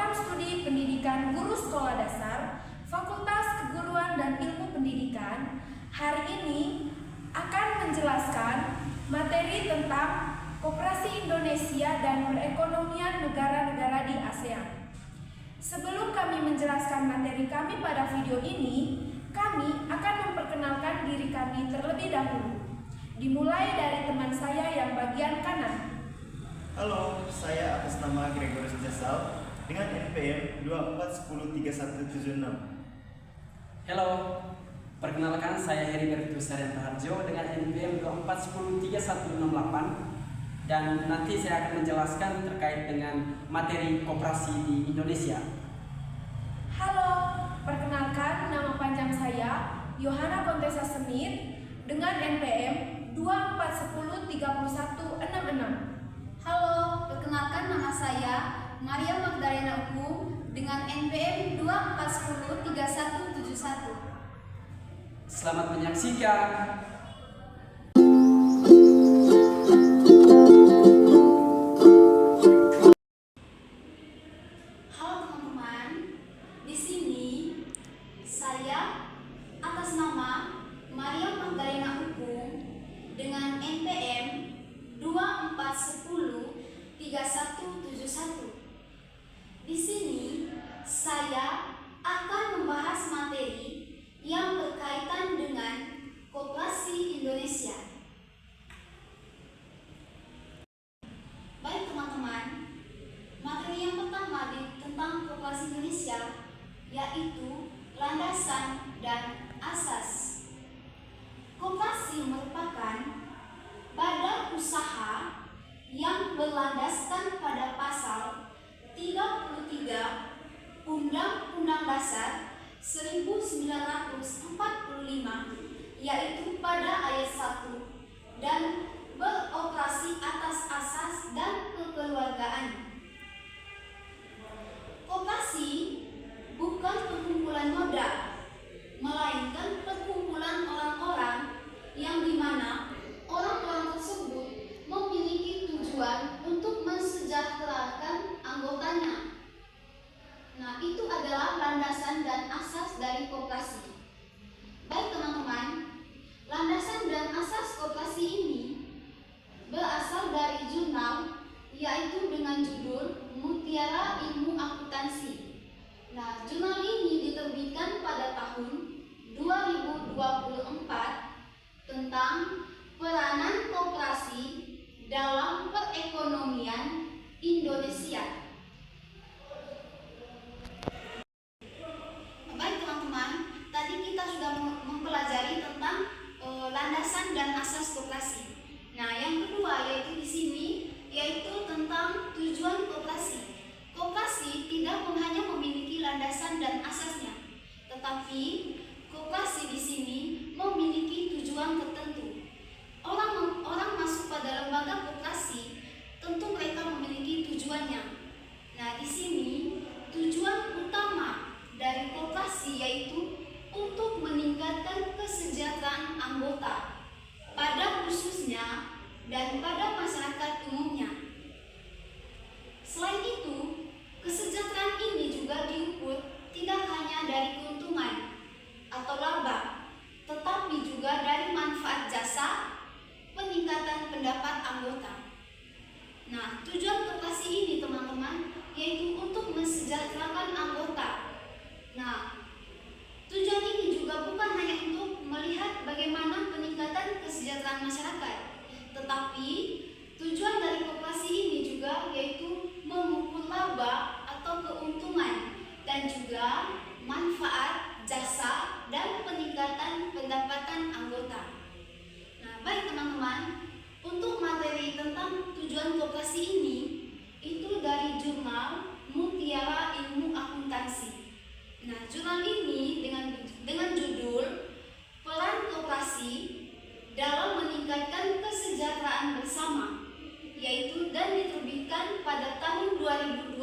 Program Studi Pendidikan Guru Sekolah Dasar, Fakultas Keguruan dan Ilmu Pendidikan, hari ini akan menjelaskan materi tentang Koperasi Indonesia dan perekonomian negara-negara di ASEAN. Sebelum kami menjelaskan materi kami pada video ini, kami akan memperkenalkan diri kami terlebih dahulu. Dimulai dari teman saya yang bagian kanan. Halo, saya atas nama Gregorius Jasal dengan NPM 24103176. Halo, perkenalkan saya Heribertus Saryan Raharjo dengan NPM 24103168 dan nanti saya akan menjelaskan terkait dengan materi koperasi di Indonesia. Halo, perkenalkan nama panjang saya Yohana Kontesa Semit dengan NPM 24103166. Halo, perkenalkan nama saya Maria Magdalena Ukum dengan NPM 24103171. Selamat menyaksikan. Halo teman-teman, di sini saya atas nama Maria Magdalena Ukum dengan NPM 24103171. Di sini saya akan membahas materi yang berkaitan dengan koperasi Indonesia. Baik teman-teman, materi yang pertama tentang koperasi Indonesia yaitu landasan dan asas. Koperasi merupakan badan usaha yang berlandaskan pada pasal 33 Undang-Undang Dasar 1945, yaitu pada ayat 1, dan beroperasi atas asas dan kekeluargaan. Koperasi bukan perkumpulan modal, melainkan perkumpulan orang-orang yang dimana orang-orang tersebut memiliki tujuan untuk mensejahterakan anggotanya. Nah, itu adalah landasan dan asas dari koperasi. Baik teman-teman, landasan dan asas koperasi ini berasal dari jurnal, yaitu dengan judul Mutiara Ilmu Akuntansi. Nah, jurnal ini diterbitkan pada tahun 2024 tentang peranan koperasi dalam perekonomian Indonesia. Baik teman-teman, tadi kita sudah mempelajari tentang landasan dan asas koperasi. Nah, yang kedua yaitu di sini yaitu tentang tujuan koperasi. Koperasi tidak hanya memiliki landasan dan asasnya, tetapi koperasi di sini memiliki tujuan tertentu. Orang masuk pada lembaga koperasi, tentu mereka memiliki tujuannya. Nah, di sini tujuan utama dari koperasi yaitu untuk meningkatkan kesejahteraan anggota, pada khususnya dan pada masyarakat umumnya. Selain itu, kesejahteraan ini juga diukur tidak hanya dari keuntungan atau laba, tetapi juga dari manfaat jasa, peningkatan pendapat anggota. Nah, tujuan koperasi ini teman-teman yaitu untuk mensejahterakan anggota. Nah, tujuan ini juga bukan hanya untuk melihat bagaimana peningkatan kesejahteraan masyarakat, tetapi tujuan dari koperasi ini juga yaitu mengukur laba atau keuntungan dan juga manfaat jasa dan peningkatan pendapatan anggota. Nah, baik teman-teman, untuk materi tentang tujuan koperasi ini itu dari jurnal Mutiara Ilmu Akuntansi. Nah, jurnal ini dengan judul Peran Koperasi dalam Meningkatkan Kesejahteraan Bersama, yaitu dan diterbitkan pada tahun 2024.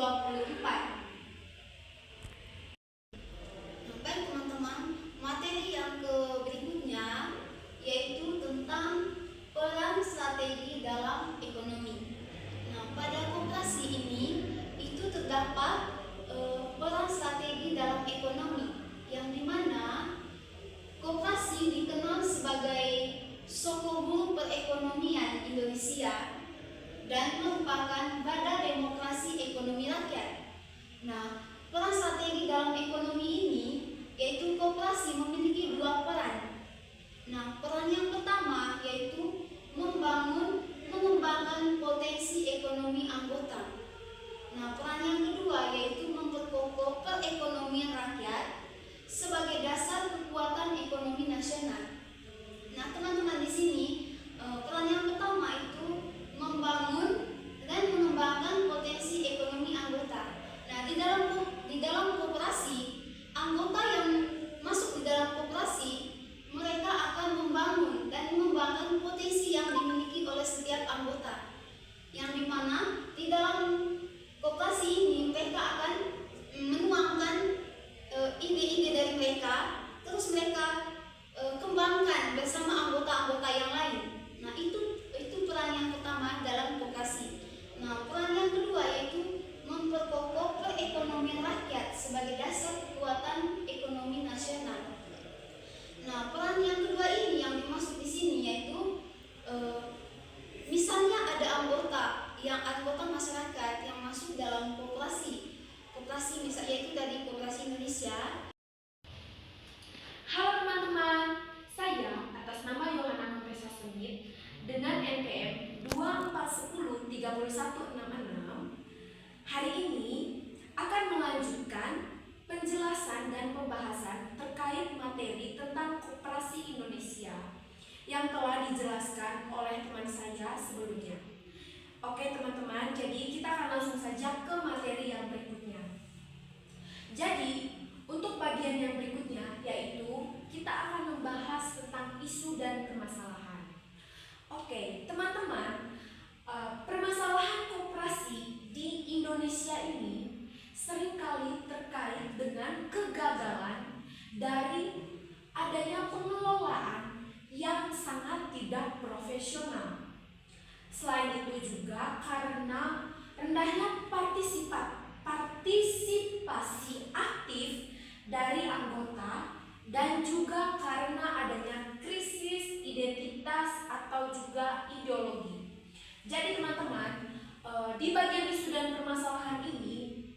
Baik teman-teman, materi yang berikutnya yaitu tentang peran strategi dalam ekonomi. Nah, pada koperasi ini itu terdapat perekonomian Indonesia dan merupakan badan demokrasi ekonomi rakyat. Nah, peran strategi dalam ekonomi ini yaitu koperasi memiliki dua peran. Nah, peran yang pertama yaitu mengembangkan potensi ekonomi anggota. Nah, peran yang kedua yaitu memperkokoh perekonomian rakyat sebagai dasar kekuatan ekonomi nasional. Nah, teman-teman di sini peran yang pertama itu membangun dan mengembangkan potensi ekonomi anggota. Nah, di dalam koperasi, anggota yang masuk di dalam koperasi mereka akan membangun dan mengembangkan potensi yang dimiliki oleh setiap anggota. Yang dimana di dalam koperasi ini mereka akan menuangkan ide-ide dari mereka, terus mereka kembangkan bersama anggota-anggota yang lain. Nah, itu peran yang pertama dalam koperasi. Nah, peran yang kedua yaitu memperkokoh perekonomian rakyat sebagai dasar kekuatan ekonomi nasional. Nah, peran yang kedua ini yang dimaksud di sini yaitu misalnya ada anggota masyarakat yang masuk dalam koperasi misalnya yaitu dari Koperasi Indonesia. Halo teman-teman, saya atas nama Yohana Mempesa Sengit dengan NPM 24103166 hari ini akan melanjutkan penjelasan dan pembahasan terkait materi tentang Koperasi Indonesia yang telah dijelaskan oleh teman saya sebelumnya. Oke teman-teman, jadi kita akan langsung saja ke materi yang berikutnya. Jadi, untuk bagian yang berikutnya yaitu kita akan membahas tentang isu dan permasalahan. Oke, teman-teman, permasalahan koperasi di Indonesia ini seringkali terkait dengan kegagalan dari adanya pengelolaan yang sangat tidak profesional. Selain itu juga karena rendahnya partisipasi aktif dari anggota dan juga karena adanya krisis identitas atau juga ideologi. Jadi teman-teman, di bagian isu dan permasalahan ini,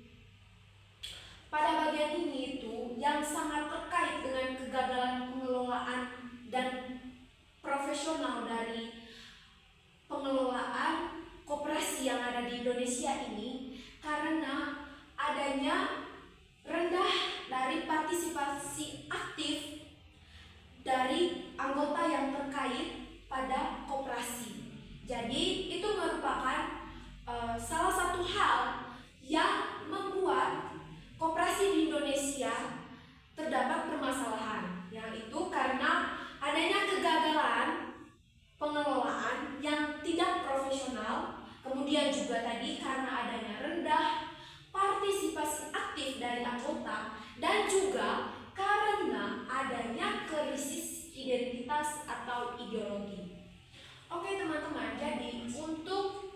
pada bagian ini itu yang sangat terkait dengan kegagalan pengelolaan dan profesional dari pengelolaan koperasi yang ada di Indonesia ini karena adanya rendah dari partisipasi aktif dari anggota yang terkait pada koperasi. Jadi itu merupakan salah satu hal yang membuat koperasi di Indonesia terdapat permasalahan, yaitu karena adanya kegagalan pengelolaan yang tidak profesional, kemudian juga tadi karena adanya rendah partisipasi aktif dari anggota dan juga karena adanya krisis identitas atau ideologi. Oke teman-teman, jadi untuk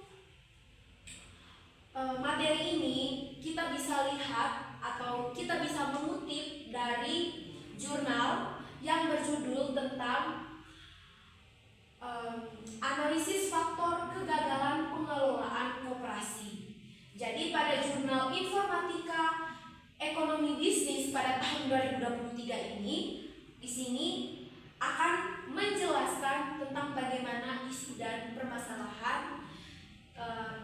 materi ini kita bisa lihat atau kita bisa mengutip dari jurnal yang berjudul tentang analisis faktor kegagalan pengelolaan koperasi. Jadi pada jurnal Informatika Ekonomi Bisnis pada tahun 2023 ini, di sini akan menjelaskan tentang bagaimana isu dan permasalahan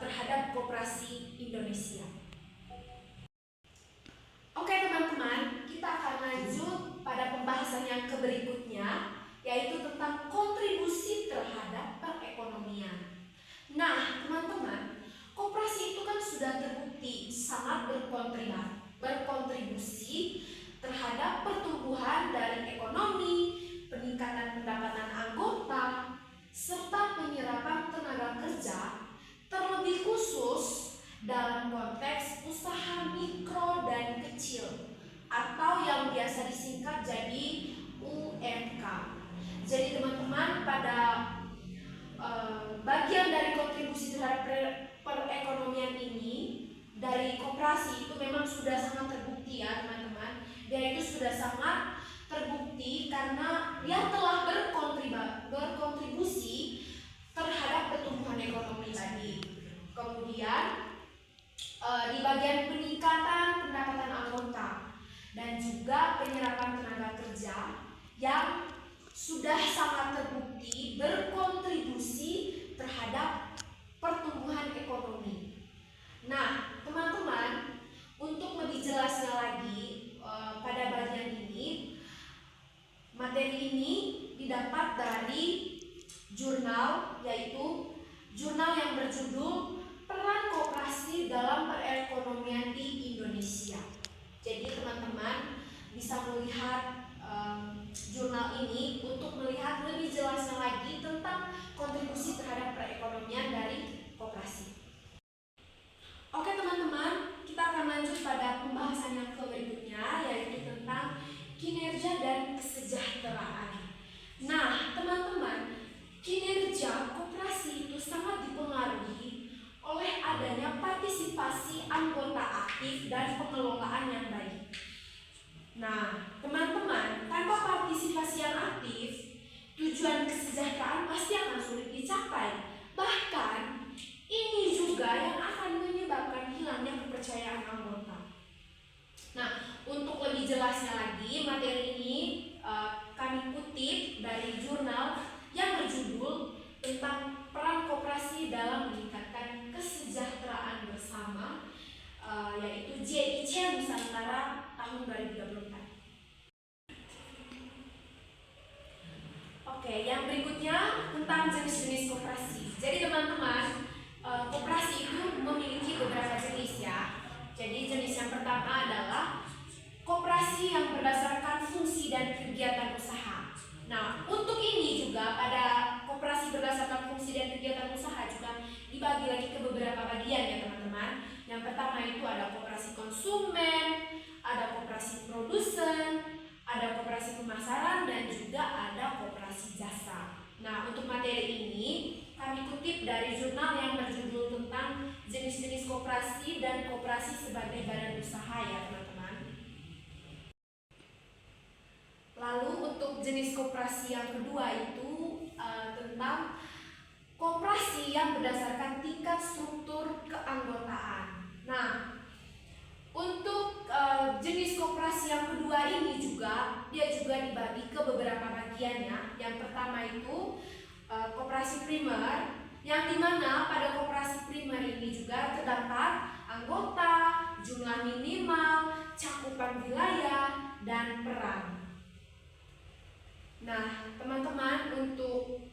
terhadap koperasi Indonesia. Oke teman-teman, kita akan lanjut pada pembahasan yang berikutnya, yaitu tentang kontribusi terhadap perekonomian. Nah, teman-teman, koperasi itu kan sudah terbukti sangat berkontribusi terhadap pertumbuhan dari ekonomi, peningkatan pendapatan anggota, serta penyerapan tenaga kerja, terlebih khusus dalam konteks usaha mikro dan kecil atau yang biasa disingkat jadi UMK. Jadi teman-teman, pada bagian dari kontribusi terhadap perekonomian ini dari koperasi itu memang sudah sangat terbukti ya teman-teman. Dia itu sudah sangat terbukti karena dia telah berkontribusi bisa melihat jurnal ini untuk melihat lebih jelasnya lagi tentang kontribusi terhadap perekonomian dari koperasi. Oke teman-teman, kita akan lanjut pada pembahasan yang berikutnya, yaitu tentang kinerja dan kesejahteraan. Nah teman-teman, kinerja koperasi itu sangat dipengaruhi oleh adanya partisipasi anggota aktif dan pengelolaan yang baik. Nah, teman-teman, tanpa partisipasi yang aktif, tujuan kesejahteraan pasti akan sulit dicapai. Bahkan, ini juga yang akan menyebabkan hilangnya kepercayaan anggota. Nah, untuk lebih jelasnya lagi, materi ini kami kutip dari jurnal yang berjudul tentang peran koperasi dalam meningkatkan kesejahteraan bersama, yaitu JIC Nusantara tahun 2024. Oke, yang berikutnya tentang jenis-jenis koperasi. Jadi teman-teman, koperasi itu memiliki beberapa jenis ya. Jadi jenis yang pertama adalah koperasi yang berdasarkan fungsi dan kegiatan usaha. Nah, untuk ini juga pada koperasi berdasarkan fungsi dan kegiatan usaha juga dibagi lagi ke beberapa bagian ya teman-teman. Yang pertama itu ada koperasi konsumen, ada koperasi produsen, ada koperasi pemasaran, dan juga ada koperasi jasa. Nah, untuk materi ini kami kutip dari jurnal yang berjudul tentang jenis-jenis koperasi dan koperasi sebagai badan usaha ya teman-teman. Lalu untuk jenis koperasi yang kedua itu tentang koperasi yang berdasarkan tingkat struktur keanggotaan. Nah, untuk jenis koperasi yang kedua ini dia juga dibagi ke beberapa bagiannya. Yang pertama itu koperasi primer, yang dimana pada koperasi primer ini juga terdapat anggota, jumlah minimal, cakupan wilayah, dan peran. Nah, teman-teman, untuk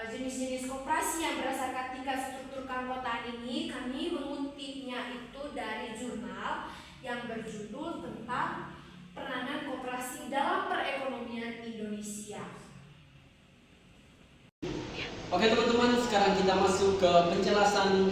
jenis-jenis koperasi yang berdasarkan tingkat struktur keanggotaan ini kami mengutipnya itu dari jurnal yang berjudul tentang peranan koperasi dalam perekonomian Indonesia. Oke teman-teman, sekarang kita masuk ke penjelasan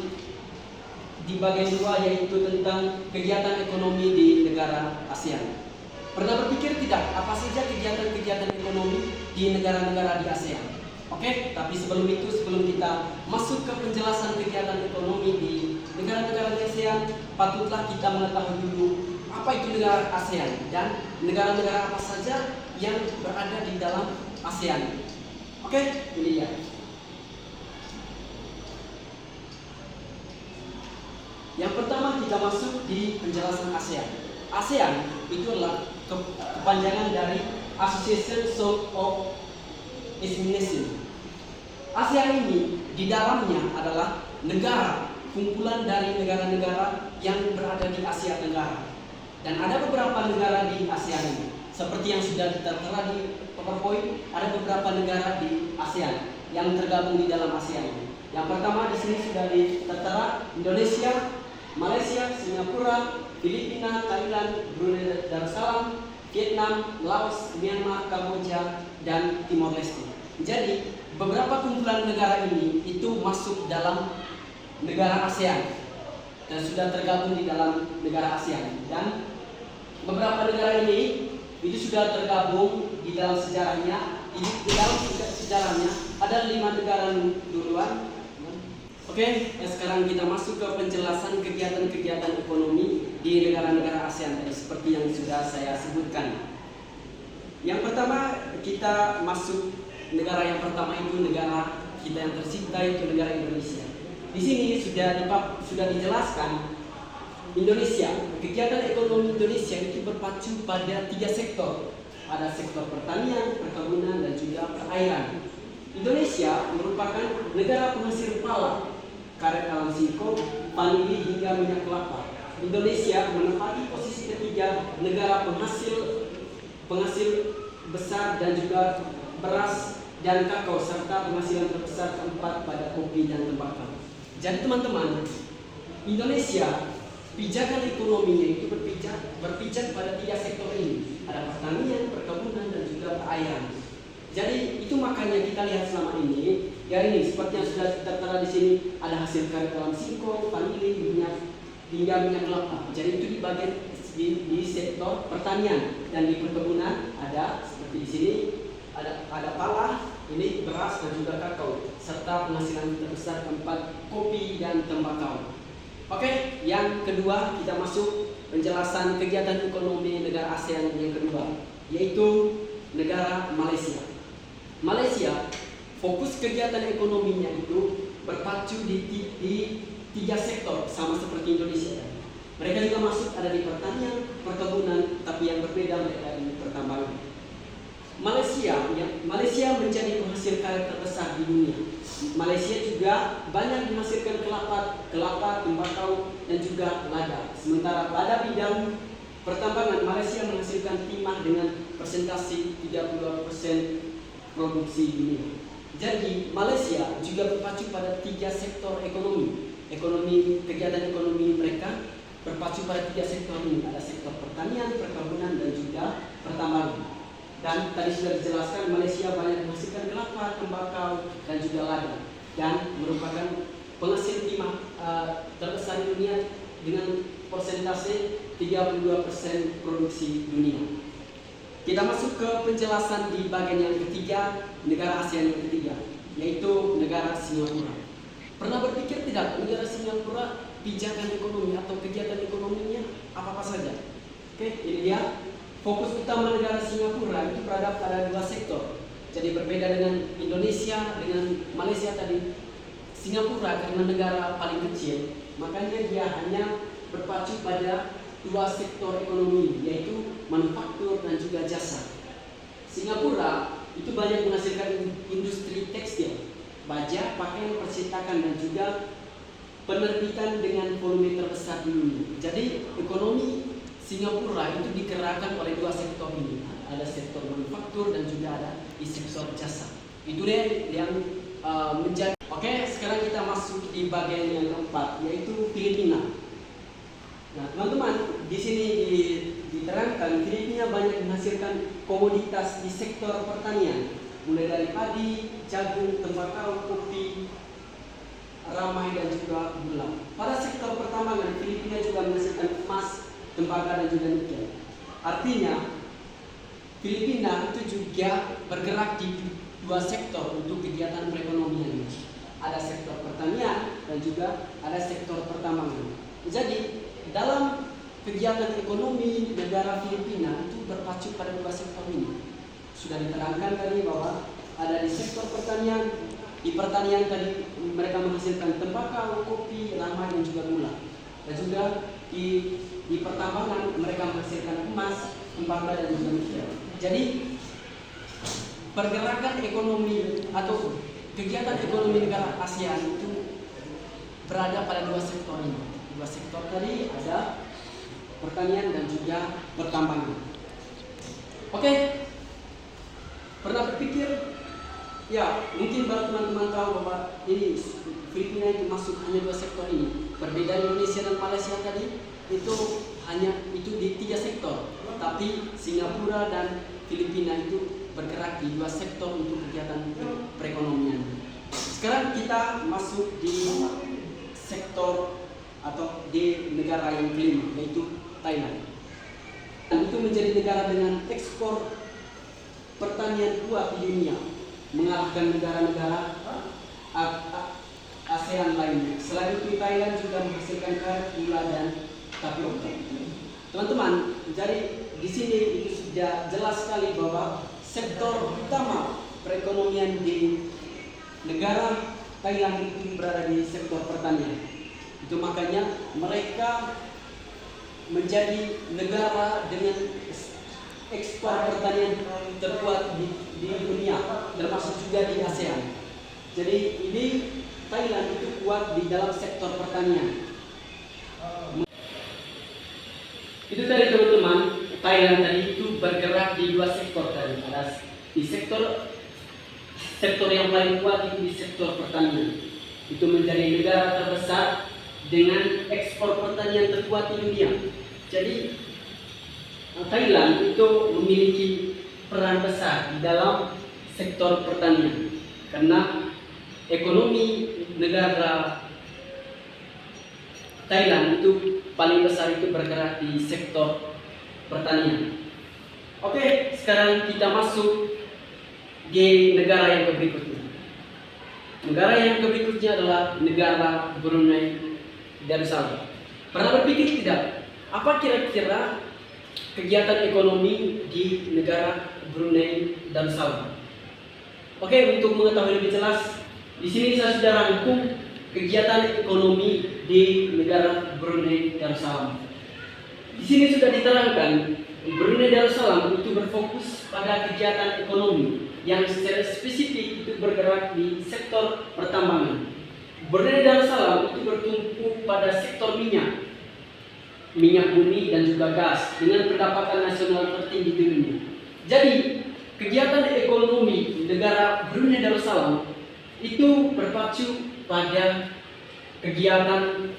di bagian 2, yaitu tentang kegiatan ekonomi di negara ASEAN. Pernah berpikir tidak apa saja kegiatan-kegiatan ekonomi di negara-negara di ASEAN? Oke, tapi sebelum kita masuk ke penjelasan kegiatan ekonomi di negara-negara di ASEAN, patutlah kita mengetahui dulu apa itu negara ASEAN dan negara-negara apa saja yang berada di dalam ASEAN. Oke, ini dia. Yang pertama kita masuk di penjelasan ASEAN. ASEAN itu adalah kepanjangan dari Association of East Nation. ASEAN ini di dalamnya adalah negara, kumpulan dari negara-negara yang berada di Asia Tenggara. Dan ada beberapa negara di ASEAN ini. Seperti yang sudah tertera di PowerPoint, ada beberapa negara di ASEAN yang tergabung di dalam ASEAN ini. Yang pertama di sini sudah tertera Indonesia, Malaysia, Singapura, Filipina, Thailand, Brunei Darussalam, Vietnam, Laos, Myanmar, Kamboja, dan Timor Leste. Jadi beberapa kumpulan negara ini itu masuk dalam negara ASEAN dan sudah tergabung di dalam negara ASEAN. Dan beberapa negara ini itu sudah tergabung di dalam sejarahnya. Di dalam sejarahnya ada 5 negara duluan. Oke, sekarang kita masuk ke penjelasan kegiatan-kegiatan ekonomi di negara-negara ASEAN tadi seperti yang sudah saya sebutkan. Yang pertama kita masuk negara yang pertama itu negara kita yang tercinta, itu negara Indonesia. Di sini sudah dijelaskan Indonesia, kegiatan ekonomi Indonesia itu berpacu pada 3 sektor. Ada sektor pertanian, perkebunan, dan juga perairan. Indonesia merupakan negara penghasil pala, karet alam singkong, vanili hingga minyak kelapa. Indonesia menempati posisi ketiga negara penghasil besar dan juga beras dan kakao, serta penghasilan terbesar keempat pada kopi dan tembakau. Jadi teman-teman, Indonesia pijakan ekonominya itu berpijak pada 3 sektor ini. Ada pertanian, perkebunan, dan juga perairan. Jadi itu makanya kita lihat selama ini, ya ini seperti yang sudah tertera di sini, ada hasil karya dalam singkong, vanili, minyak, hingga minyak kelapa. Jadi itu di bagian di sektor pertanian, dan di perkebunan ada seperti di sini ada pala, ini beras dan juga kakao, serta penghasilan terbesar keempat kopi dan tembakau. Oke, yang kedua kita masuk penjelasan kegiatan ekonomi negara ASEAN yang kedua, yaitu negara Malaysia. Malaysia fokus kegiatan ekonominya itu berpacu di 3 sektor sama seperti Indonesia. Mereka juga masuk ada di pertanian, perkebunan, tapi yang berbeda mereka di pertambangan. Malaysia menjadi penghasil karya terbesar di dunia. Malaysia juga banyak menghasilkan kelapa, tembakau, dan juga lada. Sementara pada bidang pertambangan, Malaysia menghasilkan timah dengan persentase 32% produksi dunia. Jadi Malaysia juga berpacu pada 3 sektor ekonomi. Kegiatan ekonomi mereka berpacu pada 3 sektor ini. Ada sektor pertanian, perkebunan, dan juga pertambangan. Dan tadi sudah dijelaskan, Malaysia banyak menghasilkan kelapa, tembakau, dan juga lada, dan merupakan penghasil timah terbesar di dunia dengan persentase 32% produksi dunia. Kita masuk ke penjelasan di bagian yang ketiga, negara ASEAN yang ketiga, yaitu negara Singapura. Pernah berpikir tidak negara Singapura pijakan ekonomi atau kegiatan ekonominya apa saja? Oke, ini dia. Fokus utama negara Singapura itu berada pada 2 sektor. Jadi berbeda dengan Indonesia, dengan Malaysia tadi. Singapura karena negara paling kecil, makanya dia hanya berpacu pada 2 sektor ekonomi, yaitu manufaktur dan juga jasa. Singapura itu banyak menghasilkan industri tekstil, baja, pakaian, percetakan, dan juga penerbitan dengan volume terbesar di dunia. Jadi ekonomi Singapura itu digerakkan oleh 2 sektor ini. Ada sektor manufaktur dan juga ada di sektor jasa. Itu deh yang menjadi. Oke, sekarang kita masuk di bagian yang keempat, yaitu Filipina. Nah, teman-teman, di sini diterangkan Filipina banyak menghasilkan komoditas di sektor pertanian, mulai dari padi, jagung, tembakau, kopi, ramai, dan juga gula. Pada sektor pertambangan, Filipina juga menghasilkan emas, tembaga, dan juga nikel. Artinya Filipina itu juga bergerak di 2 sektor untuk kegiatan perekonomian. Ada sektor pertanian dan juga ada sektor pertambangan. Jadi dalam kegiatan ekonomi negara Filipina itu berpacu pada 2 sektor ini. Sudah diterangkan tadi bahwa ada di sektor pertanian. Di pertanian tadi mereka menghasilkan tembakau, kopi, ramai, dan juga gula. Dan juga di pertambangan mereka menghasilkan emas, tembaga, dan juga nikel. Jadi pergerakan ekonomi atau kegiatan ekonomi negara ASEAN itu berada pada 2 sektor ini. 2 sektor tadi ada pertanian dan juga pertambangan. Oke, pernah berpikir? Ya, mungkin baru teman-teman tahu bahwa ini Filipina itu masuk hanya 2 sektor ini. Berbeda Indonesia dan Malaysia tadi itu hanya itu di 3 sektor. Tapi Singapura dan Filipina itu bergerak di 2 sektor untuk kegiatan perekonomian. Sekarang kita masuk di sektor atau di negara yang kelima, yaitu Thailand. Dan itu menjadi negara dengan ekspor pertanian kuat di dunia, mengalahkan negara-negara ASEAN lainnya. Selain itu Thailand juga menghasilkan karet, gula, dan tapioka. Teman-teman, jadi di sini itu sudah jelas sekali bahwa sektor utama perekonomian di negara Thailand itu berada di sektor pertanian. Itu makanya mereka menjadi negara dengan ekspor pertanian terkuat di dunia, termasuk juga di ASEAN. Jadi ini Thailand itu kuat di dalam sektor pertanian. Itu tadi teman-teman, Thailand tadi itu bergerak di 2 sektor tadi. Ada di sektor yang paling kuat itu di sektor pertanian. Itu menjadi negara terbesar dengan ekspor pertanian terkuat di dunia. Jadi Thailand itu memiliki peran besar di dalam sektor pertanian karena ekonomi negara Thailand itu paling besar itu bergerak di sektor pertanian. Oke, sekarang kita masuk di negara yang berikutnya. Negara yang berikutnya adalah negara Brunei Darussalam. Pernah berpikir tidak? Apa kira-kira kegiatan ekonomi di negara Brunei Darussalam? Oke, untuk mengetahui lebih jelas, di sini saya sudah rangkum kegiatan ekonomi di negara Brunei Darussalam. Di sini sudah diterangkan Brunei Darussalam itu berfokus pada kegiatan ekonomi yang secara spesifik itu bergerak di sektor pertambangan. Brunei Darussalam itu bertumpu pada sektor minyak bumi dan juga gas dengan pendapatan nasional tertinggi di dunia. Jadi kegiatan ekonomi negara Brunei Darussalam itu berpacu pada kegiatan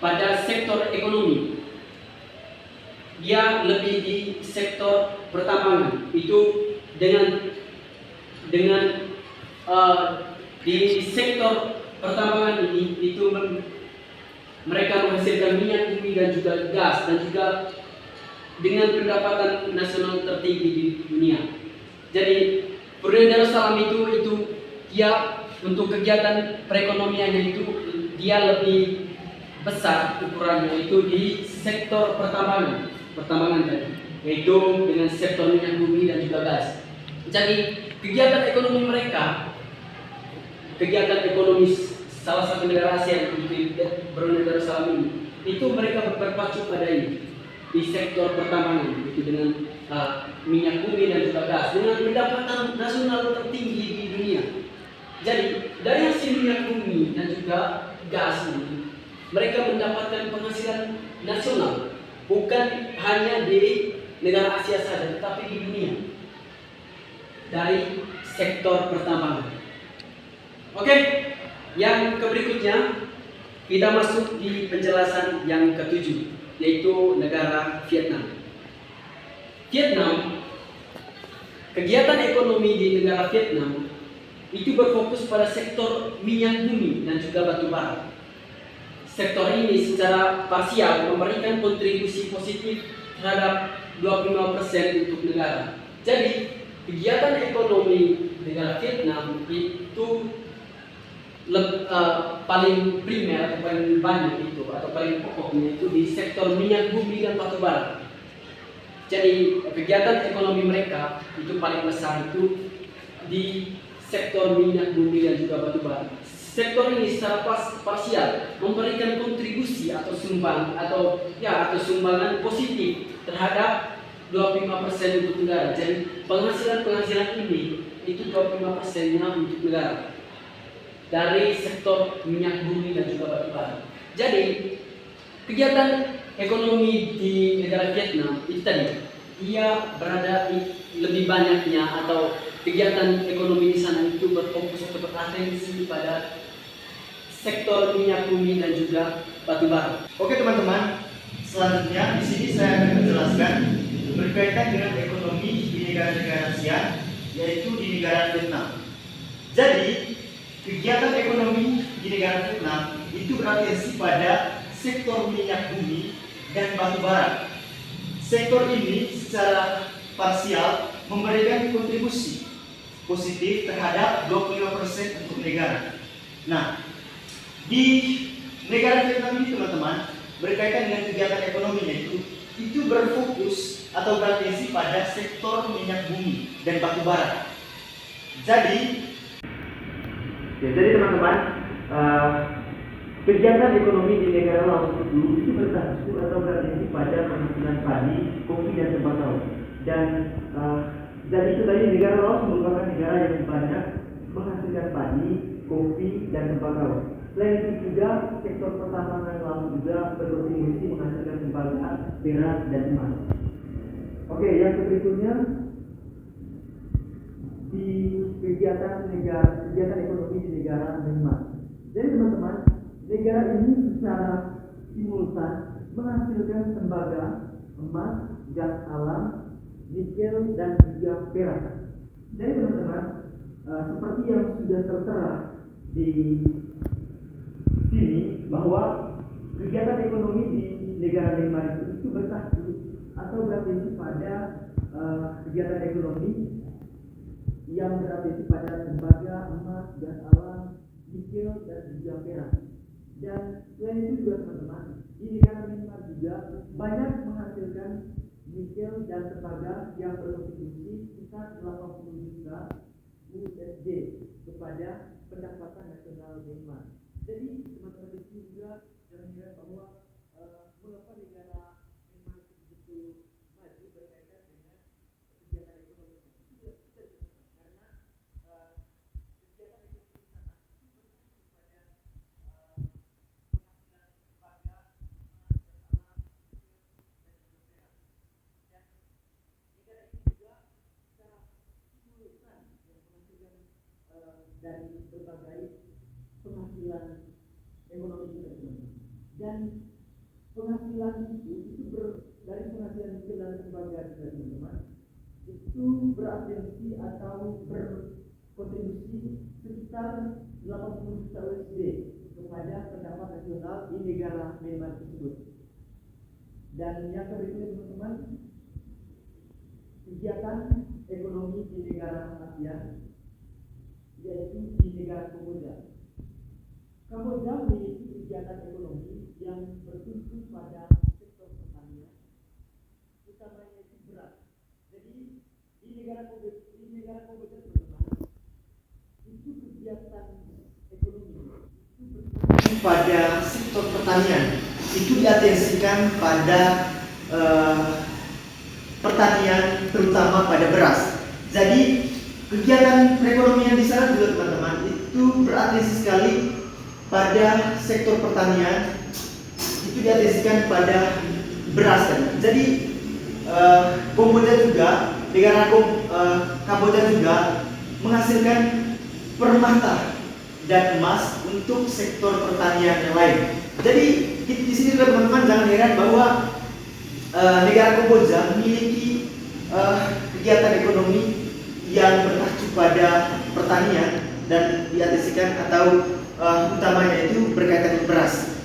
pada sektor ekonomi. Dia lebih di sektor pertambangan itu dengan di sektor pertambangan ini itu mereka menghasilkan minyak bumi dan juga gas dan juga dengan pendapatan nasional tertinggi di dunia. Jadi Brunei Darussalam itu dia untuk kegiatan perekonomiannya itu dia lebih besar ukurannya itu di sektor pertambangan tadi, yaitu dengan sektor minyak bumi dan juga gas. Jadi kegiatan ekonomi mereka, kegiatan ekonomi salah satu negara Asia seperti Brunei Darussalam ini, itu mereka berpacu pada ini di sektor pertambangan itu dengan minyak bumi dan juga gas dengan pendapatan nasional tertinggi di dunia. Jadi dari hasil minyak bumi dan juga gas ini mereka mendapatkan penghasilan nasional bukan hanya di negara Asia saja tetapi di dunia dari sektor pertambangan. Oke, yang berikutnya kita masuk di penjelasan yang ketujuh, yaitu negara Vietnam. Kegiatan ekonomi di negara Vietnam itu berfokus pada sektor minyak bumi dan juga batu bara. Sektor ini secara parsial memberikan kontribusi positif terhadap 25% untuk negara. Jadi kegiatan ekonomi negara Vietnam itu paling primer atau paling banyak itu atau paling pokoknya itu di sektor minyak bumi dan batu bara. Jadi kegiatan ekonomi mereka itu paling besar itu di sektor minyak bumi dan juga batu bara. Sektor ini secara parsial memberikan kontribusi atau sumbangan positif terhadap 25% untuk negara. Jadi penghasilan ini itu 25%-nya untuk negara dari sektor minyak bumi dan juga batu bara. Jadi kegiatan ekonomi di negara Vietnam itu tadi dia berada lebih banyaknya atau kegiatan ekonomi di sana itu berfokus atau beratensi pada sektor minyak bumi dan juga batu bara. Oke teman-teman, selanjutnya di sini saya akan menjelaskan berkaitan dengan ekonomi di negara-negara ASEAN, yaitu di negara Vietnam. Jadi kegiatan ekonomi di negara Vietnam itu beratensi pada sektor minyak bumi dan batu bara. Sektor ini secara parsial memberikan kontribusi positif terhadap 25% untuk negara. Nah, di negara Vietnam ini teman-teman berkaitan dengan kegiatan ekonominya itu berfokus atau beratensi pada sektor minyak bumi dan batu bara. Jadi teman-teman, kegiatan ekonomi di negara Laos itu berfokus atau beratensi pada penghasilan padi, kopi dan tembakau. Dan itu tadi negara Laos merupakan negara yang banyak menghasilkan padi, kopi dan tembakau. Selain itu juga sektor pertambangan Laos juga berkontribusi menghasilkan tembaga, perak dan emas. Oke, yang berikutnya di kegiatan ekonomi di negara Myanmar. Jadi teman-teman, negara ini secara simultan menghasilkan tembaga, emas, gas alam, nikel, dan juga perak. Jadi teman-teman, seperti yang sudah tertera di sini bahwa kegiatan ekonomi di negara Denmark itu bertahan atau berarti pada kegiatan ekonomi yang berarti pada tembaga, emas, gas alam, nikel, dan juga perak. Dan selain itu juga teman-teman, di negara Myanmar juga banyak menghasilkan nikel dan tembaga yang berkontribusi sekitar 80 juta USD kepada pendapatan nasional Myanmar. Jadi teman-teman di sini juga jangan kira bahwa mengapa negara Myanmar itu begitu maju berkaitan dengan kegiatan ekonomi itu tidak karena kegiatan ekonomi di sana itu berfokus pada dari berbagai penghasilan ekonomi kita teman-teman. Dan penghasilan itu dari penghasilan nikel dan tembaga kita teman-teman itu beratensi atau berkontribusi sekitar 80 juta USD kepada pendapatan nasional di negara Myanmar tersebut. Dan yang berikutnya teman-teman, kegiatan ekonomi di negara ASEAN yaitu di negara Kamboja. Kamboja memiliki kegiatan ekonomi yang bertumpu pada sektor pertanian, utamanya itu beras. Jadi di negara Kamboja teman-teman, itu kegiatan ekonomi itu bertumpu pada sektor pertanian. Itu diatensikan pada pertanian, terutama pada beras. Jadi kegiatan perekonomian di sana juga teman-teman itu beratensi sekali pada sektor pertanian, itu diatensikan pada beras kan. Jadi Kamboja juga, negara Kamboja juga menghasilkan permata dan emas untuk sektor pertanian yang lain. Jadi di sini juga teman-teman jangan heran bahwa negara Kamboja memiliki kegiatan ekonomi yang bertacu pada pertanian dan diatensikan atau utamanya itu berkaitan dengan beras.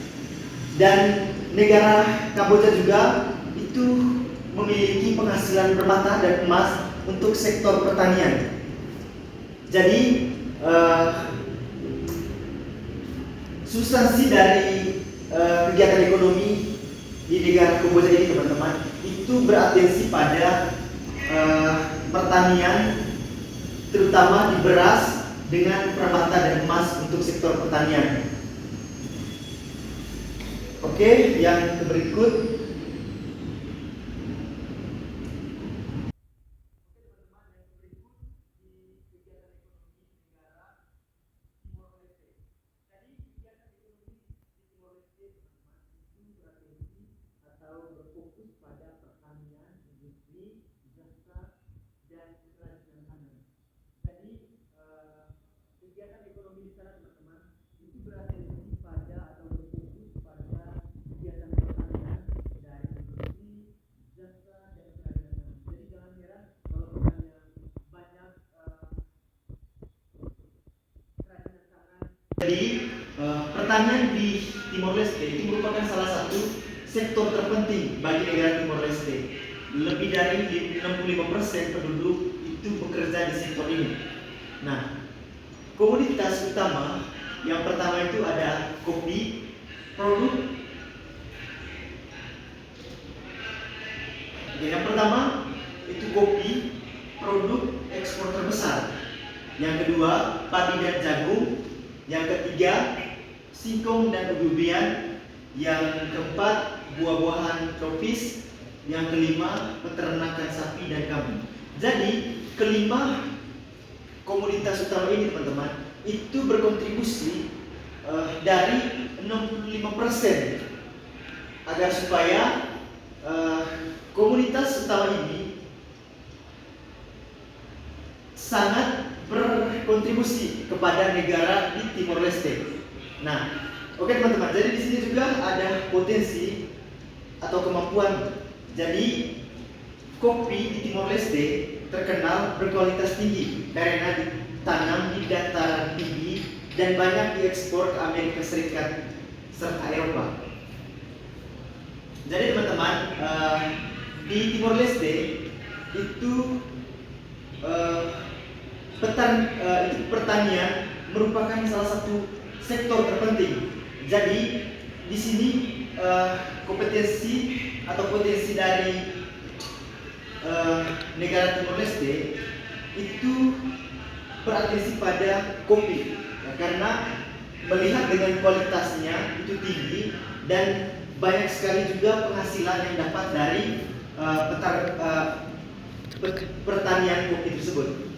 Dan negara Kamboja juga itu memiliki penghasilan permata dan emas untuk sektor pertanian. Jadi substansi dari kegiatan ekonomi di negara Kamboja ini teman-teman itu beratensi pada pertanian, terutama di beras dengan permata dan emas untuk sektor pertanian. Oke, yang berikut atau berfokus pada pertanian, industri, jasa, dan kerajinan tangan. Jadi kegiatan ekonomi di sana teman-teman itu beratensi pada atau berfokus pada kegiatan pertanian dari industri, jasa, dan kerajinan tangan. Jadi jangan heran kalau misalnya banyak kerajinan tangan. Jadi pertanian di Timor Leste itu merupakan salah satu sektor terpenting bagi negara Timor Leste. Lebih dari 65% penduduk itu bekerja di sektor ini. Nah, komoditas utama yang pertama itu ada kopi, produk. Yang pertama itu kopi, produk ekspor terbesar. Yang kedua, padi dan jagung. Yang ketiga, singkong dan ubi-ubian. Yang keempat, buah-buahan tropis. Yang kelima, peternakan sapi dan kambing. Jadi, kelima komoditas utama ini teman-teman itu berkontribusi dari 65% agar supaya komoditas utama ini sangat berkontribusi kepada negara di Timor Leste. Nah, Oke teman-teman, jadi di sini juga ada potensi atau kemampuan. Jadi kopi di Timor Leste terkenal berkualitas tinggi karena ditanam di dataran tinggi dan banyak diekspor ke Amerika Serikat serta Eropa. Jadi teman-teman, di Timor Leste itu pertanian merupakan salah satu sektor terpenting. Jadi di sini kompetensi atau potensi dari negara Timor Leste itu beratensi pada kopi, ya, karena melihat dengan kualitasnya itu tinggi dan banyak sekali juga penghasilan yang dapat dari pertanian kopi tersebut.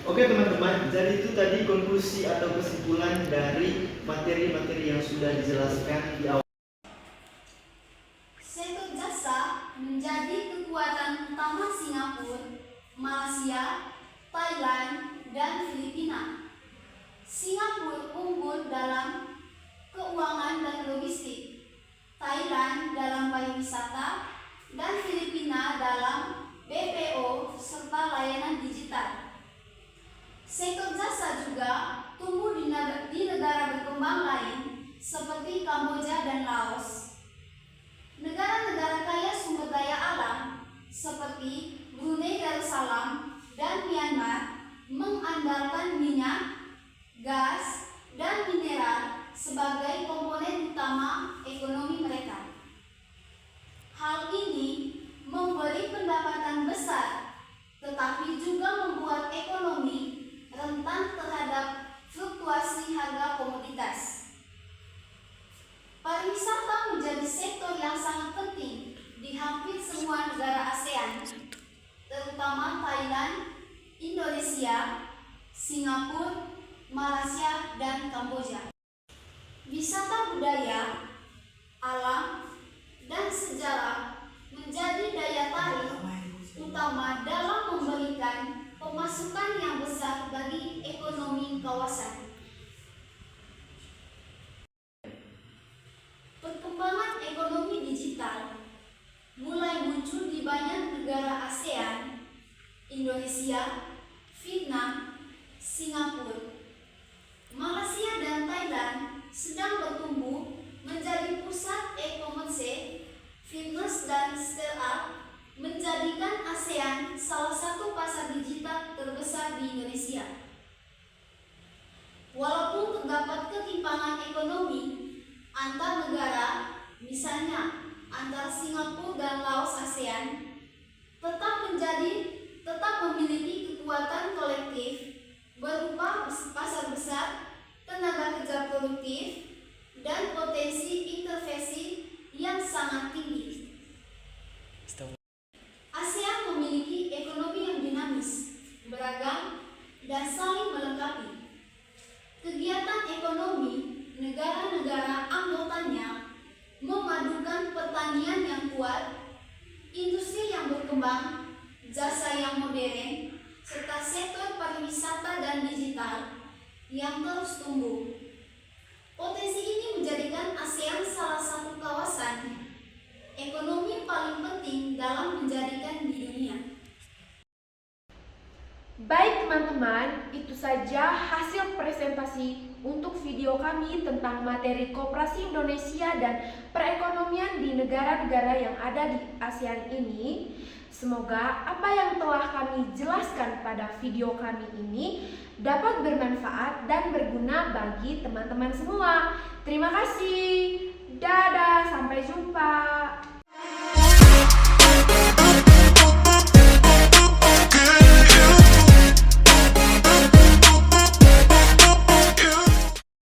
Oke teman-teman, jadi itu tadi konklusi atau kesimpulan dari materi-materi yang sudah dijelaskan di awal. Sektor jasa menjadi kekuatan utama Singapura, Malaysia, Thailand, dan Filipina. Singapura unggul dalam keuangan dan logistik, Thailand dalam pariwisata, dan Filipina dalam BPO serta layanan digital. Sektor jasa juga tumbuh di negara berkembang lain seperti Kamboja dan Laos. Negara-negara kaya sumber daya alam seperti Brunei Darussalam dan Myanmar mengandalkan minyak, gas, dan mineral sebagai komponen utama ekonomi mereka. Hal ini memberi pendapatan besar, tetapi juga membuat ekonomi rentan terhadap fluktuasi harga komoditas. Pariwisata menjadi sektor yang sangat penting di hampir semua negara ASEAN, terutama Thailand, Indonesia, Singapura, Malaysia, dan Kamboja. Wisata budaya, alam, dan sejarah menjadi daya tarik utama dalam memberikan pemasukan yang besar bagi ekonomi kawasan. Perkembangan ekonomi digital mulai muncul di banyak negara ASEAN, Indonesia, Vietnam, Singapura, Malaysia, sedang bertumbuh menjadi pusat e-commerce, fitness, dan startup, menjadikan ASEAN salah satu pasar digital terbesar di Indonesia. Walaupun terdapat ketimpangan ekonomi antar negara, misalnya antara Singapura dan Laos ASEAN, tetap memiliki kekuatan kolektif berupa pasar besar, tenaga kerja produktif, dan potensi intervensi yang sangat tinggi. ASEAN memiliki ekonomi yang dinamis, beragam, dan saling melengkapi. Kegiatan ekonomi negara-negara anggotanya memadukan pertanian yang kuat, industri yang berkembang, jasa yang modern, serta sektor pariwisata dan digital yang terus tumbuh. Potensi ini menjadikan ASEAN salah satu kawasan ekonomi paling penting dalam menjadikan di dunia. Baik teman-teman, itu saja hasil presentasi untuk video kami tentang materi Koperasi Indonesia dan perekonomian di negara-negara yang ada di ASEAN ini. Semoga apa yang telah kami jelaskan pada video kami ini dapat bermanfaat dan berguna bagi teman-teman semua. Terima kasih.